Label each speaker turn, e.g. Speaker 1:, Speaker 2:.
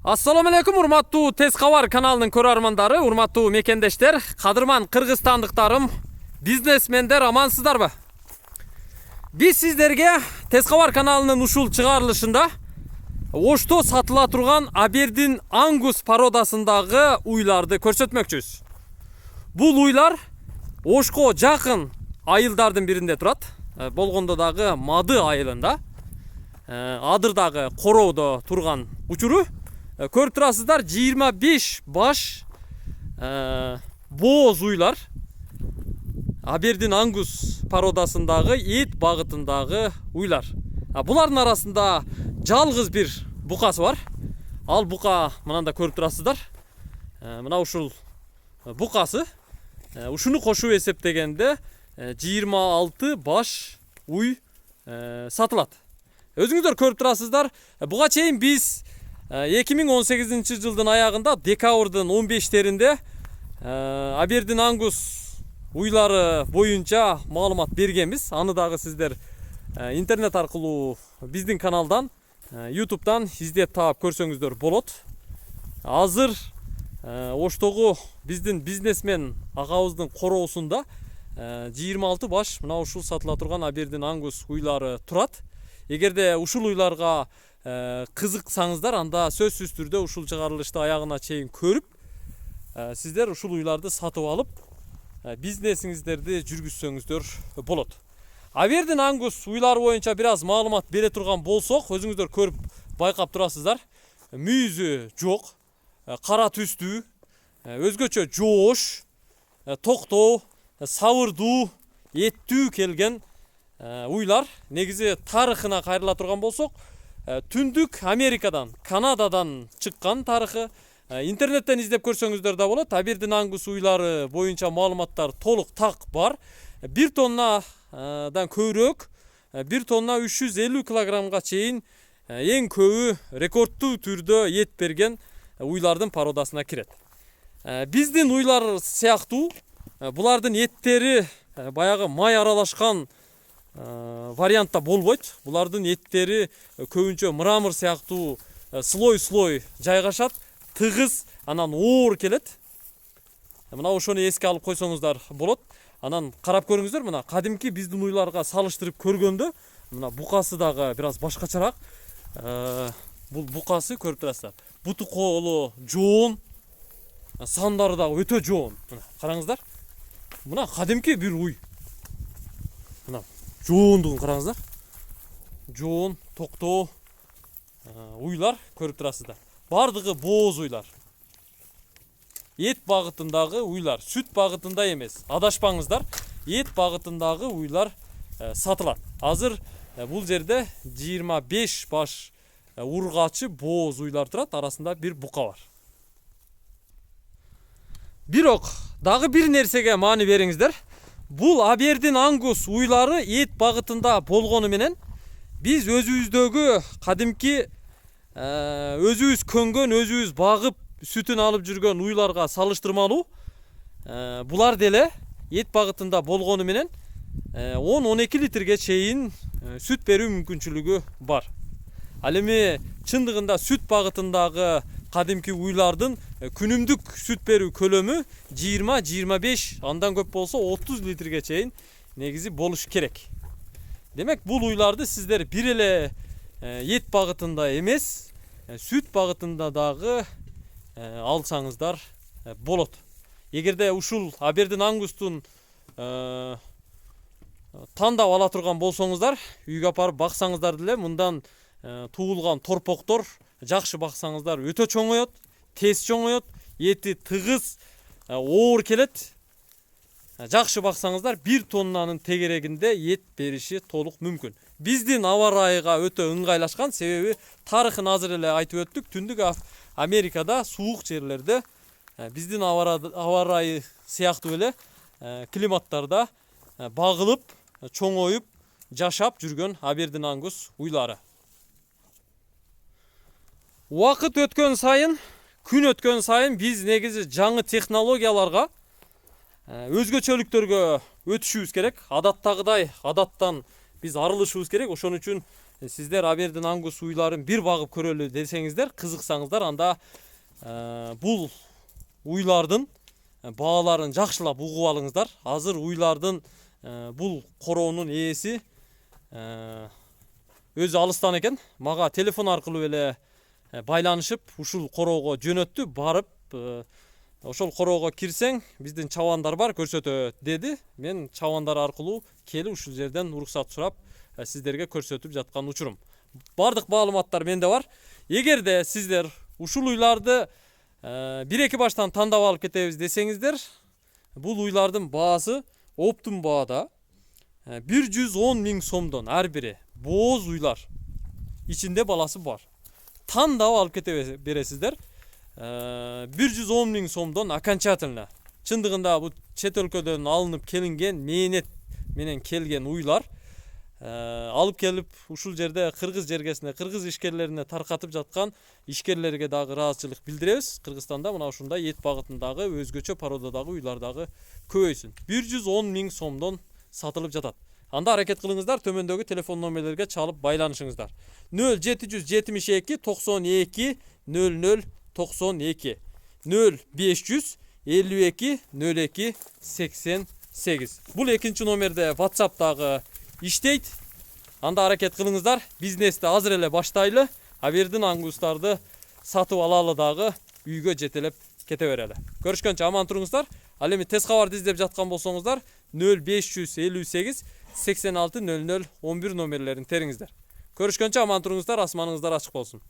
Speaker 1: Assalamu alaikum, урматтуу Тез Кабар каналынын көрөрмандары, урматтуу мекендештер, кадырман кыргызстандыктарым, бизнесмендер, амансыздарбы? Биз сиздерге Тез Кабар каналынын ушул чыгарылышында Ошто сатыла турган Абердин Ангус породасындагы уйларды көрсөтмөкчүбүз. Бул уйлар Ошко жакын айылдардын биринде турат. Болгондо дагы Мады айылында, Адырдагы Короодо турган учуру. Көрүп турасыздар, 25 баш бооз уйлар Абердин Ангус породасындагы эт багытындагы уйлар. Булардын арасында жалгыз бир букасы бар. Ал бука мынанда көрүп турасыздар. Мына ушул букасы. Ушуну кошуп эсептегенде 26 баш уй сатылат. Өзүңүздөр көрүп турасыздар. Буга чейин биз 2018 жылдын аягында декабрдын 15-теринде Абердин Ангус уйлары боюнча маалымат бергенбиз. Аны дагы сиздер интернет аркылуу биздин каналдан, YouTube'дан издеп таап көрсөңүздөр болот. Азыр Оштогу биздин бизнесмен агабыздын короосунда 26 баш мына ушул сатыла турган Абердин Ангус уйлары турат. Эгерде ушул уйларга кызыксаңыздар, анда сөзсүз түрдө ушул чыгарылышты аягына чейин көрүп, сиздер ушул уйларды сатып алып, бизнесиңиздерди жүргүзсөңүздөр болот. Абердин Ангус уйлары боюнча бир аз маалымат бере турган болсок, өзүңүздөр көрүп байкап турасыздар. Мүйүзү жок, кара түстүү, өзгөчө жоош, токтоо, сабырдуу, эттүү келген уйлар. Негизи тарыхына кайрыла турган болсок, Түндүк Америкадан, Канададан чыккан тарыхы. Интернеттен издеп көрсөңүздөр да болот. Абердин Ангус уйлары боюнча маалыматтар толук так бар. 1 тоннадан көбүрөөк, 1 тонна 350 килограммга чейин эң көбү рекордтуу түрдө эт берген уйлардын породасына кирет. Биздин уйлар сыяктуу булардын эттери баягы май аралашкан вариантта болбойт. Булардын эттери көбүнчө мрамор сыяктуу слой жайгашат, тыгыз, анан оор келет. Мына ошону эске алып койсоңуздар болот. Анан карап көрүңүздөр, мына кадимки биздин уйларга салыштырып көргөндө, мына букасы дагы бир аз башкачараак. Бул букасы көрүп турасыздар. Буту колу жоон, сандары дагы өтө жоон. Мына караңыздар. Мына кадимки бир уй. Мына жоондугун караңыздар. Жоон, токтоо уйлар көрүп турасыздар. Бардыгы бооз уйлар. Эт багытындагы уйлар, сүт багытында эмес. Адашпаңыздар, эт багытындагы уйлар сатылат. Азыр бул жерде 25 баш ургачы бооз уйлар турат, арасында бир бука бар. Бирок дагы бир нерсеге маани бериңиздер. Бул Абердин Ангус уйлары эт багытында болгону менен биз өзүбүздөгү кадимки өзүбүз көнгөн, өзүбүз багып сүтүн алып жүргөн уйларга салыштырмалуу булар деле эт багытында болгону менен 10-12 литрге чейин сүт берүү мүмкүнчүлүгү бар. Ал эми чындыгында сүт багытындагы кадимки уйлардын күнүмдүк сүт берүү көлөмү 20-25, андан көп болсо 30 литрге чейин негизи болуш керек. Демек, бул уйларды сиздер бир эле эт багытында эмес, сүт багытында дагы алсаңыздар болот. Эгерде ушул Абердин Ангустун тандап ала турган болсоңуздар, үйгө апарып баксаңыздар деле, мындан туулган торпоктор жакшы баксаңыздар өтө чоңоет, тез чоңоет, эти тыгыз, оор келет. Жакшы баксаңыздар 1 тоннанын тегерегинде эт бериши толук мүмкүн. Биздин аба ырайыга өтө ыңгайлашкан, себеби тарыхын азыр эле айтып өттүк. Түндүк Америкада суук жерлерде биздин аба ырайы сыяктуу эле климаттарда багылып, чоңоюп, жашап жүргөн Абердин Ангус уйлары. Убакыт өткөн сайын, күн өткөн сайын биз негизи жаңы технологияларга, өзгөчөлүктөргө өтүшүбүз керек. Адаттагыдай адаттан биз арылышыбыз керек. Ошон үчүн Сиздер абердин ангус уйларын бир багып көрөлү десеңиздер, кызыксаңыздар, анда бул уйлардын бааларын жакшылап угуп алыңыздар. Азыр уйлардын бул короонун ээси өзү алыстан экен. Мага телефон аркылуу эле байланышып, ушул короого жөнөттү. Барып ошол короого кирсең, биздин чабандар бар, көрсөтөт деди. Мен чабандар аркылуу келип ушул жерден уруксат сурап, сиздерге көрсөтүп жаткан учурум. Бардык маалыматтар менде бар. Эгерде сиздер ушул уйларды бир-эки баштан тандап алып кетебиз десеңиздер, бул уйлардын баасы оптум баада 110 миң сомдон ар бири. Бооз уйлар. Ичинде баласы бар. Тандап алып кете бересиздер. 110 миң сомдон окончательно. Чындыгында бул чет өлкөдөн алынып келинген мээнет менен келген уйлар. Алып келип ушул жерде кыргыз жергесине, кыргыз ишкерлерине таркатып жаткан ишкерлерге дагы ыраазычылык билдиребиз. Кыргызстанда мына ушундай эт багытындагы өзгөчө пародадагы уйлар дагы көбөйсүн. 110 миң сомдон сатылып жатат. Анда аракет кылыңыздар, төмөндөгү телефон номерлерге чалып байланышыңыздар. 0772 92 00 92 0500 52 02 88. Бул экинчи номерде WhatsApp'тагы иштейт. Анда аракет кылыңыздар. Бизнести азыр эле баштайлы. Абердин ангустарды сатып алалы дагы үйгө жетелеп кете берели. Көрүшкөнчө аман туруңуздар. Ал эми тез кабарды издеп жаткан болсоңуздар 0558 86 00 11 номерлерин териңиздер. Көрүшкөнчө аман туруңуздар. Асманыңыздар ачык болсун.